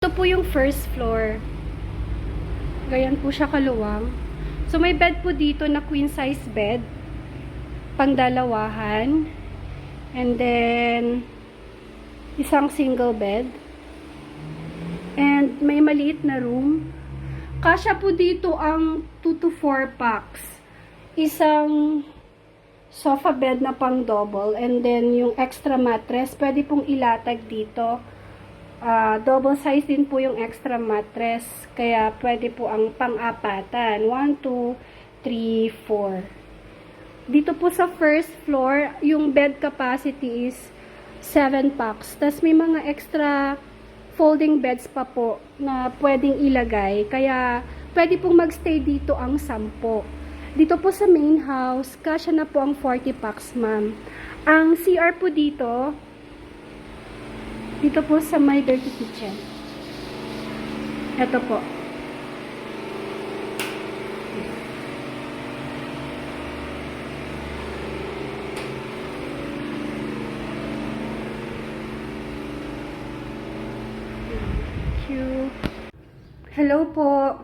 Ito po yung first floor. Ganyan po siya kaluwang. So, may bed po dito na queen size bed. Pangdalawahan. And then, isang single bed. And may maliit na room. Kasya po dito ang 2 to 4 packs. Isang sofa bed na pang double. And then, yung extra mattress, pwede pong ilatag dito. Double size din po yung extra mattress. Kaya pwede po ang pang-apatan. 1, 2, 3, 4. Dito po sa first floor, yung bed capacity is 7 packs. Tapos may mga extra folding beds pa po na pwedeng ilagay. Kaya pwede pong magstay dito ang 10. Dito po sa main house, kasya na po ang 40 packs, ma'am. Ang CR po dito po sa my dirty kitchen. Ito po. Hello po.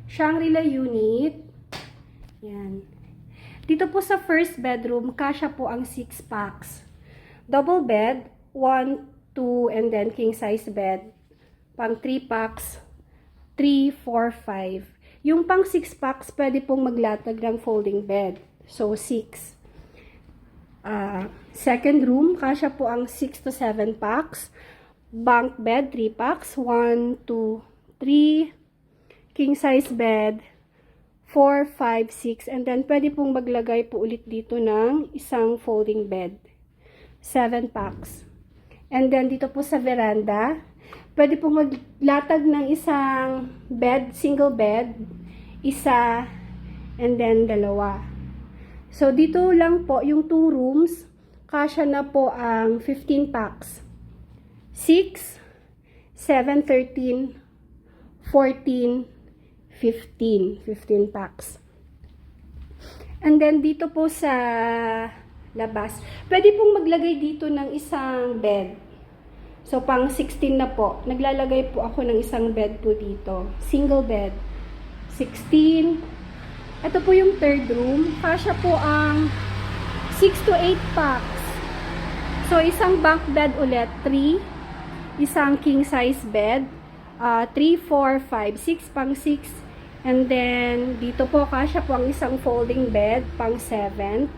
Shangri-La unit. Yan. Dito po sa first bedroom, kasya po ang 6 packs. Double bed, 1, 2, and then king size bed. Pang 3 packs, 3, 4, 5. Yung pang 6 packs, pwede pong maglatag ng folding bed. So, 6. Second room, kasya po ang 6 to 7 packs. Bunk bed, 3 packs. 1, 2, 3. King size bed, 4, 5, 6. And then, pwede pong maglagay po ulit dito ng isang folding bed. 7 packs. And then, dito po sa veranda, pwede pong maglatag ng isang bed, single bed, isa, and then dalawa. So, dito lang po, yung 2 rooms, kasya na po ang 15 packs. 6, 7, 13, 14, 15. 15 packs. And then, dito po sa labas, pwede pong maglagay dito ng isang bed. So, pang 16 na po. Naglalagay po ako ng isang bed po dito. Single bed. 16. Ito po yung third room. Kasya po ang 6 to 8 packs. So, isang bunk bed ulit. 3. Isang king size bed. 3, 4, 5, 6. Pang 6. And then, dito po, kasya po ang isang folding bed. Pang 7.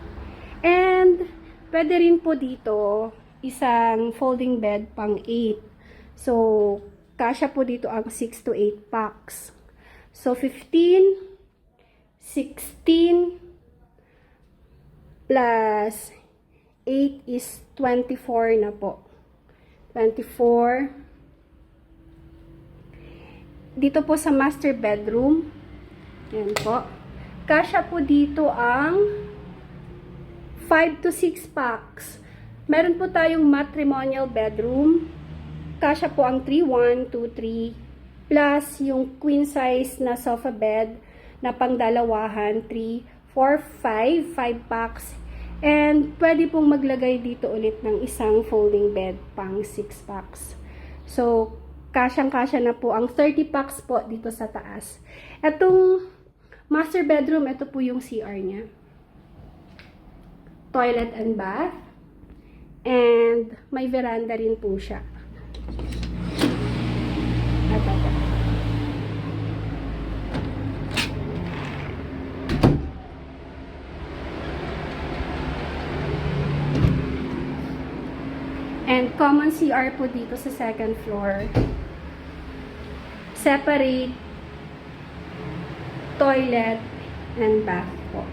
And, pwede rin po dito, isang folding bed pang 8. So, kasya po dito ang 6 to 8 packs. So, 15, 16, plus 8 is 24 na po. 24. Dito po sa master bedroom. Yan po. Kasya po dito ang 5 to 6 packs. Meron po tayong matrimonial bedroom. Kasya po ang 3, 1, 2, 3. Plus yung queen size na sofa bed na pangdalawahan. 3, 4, 5. 5 packs. And pwede pong maglagay dito ulit ng isang folding bed pang 6 packs. So, kasyang-kasya na po ang 30 packs po dito sa taas. Etong master bedroom, ito po yung CR niya. Toilet and bath. And may veranda rin po siya. Ito po. And common CR po dito sa second floor. Separate toilet and bath po.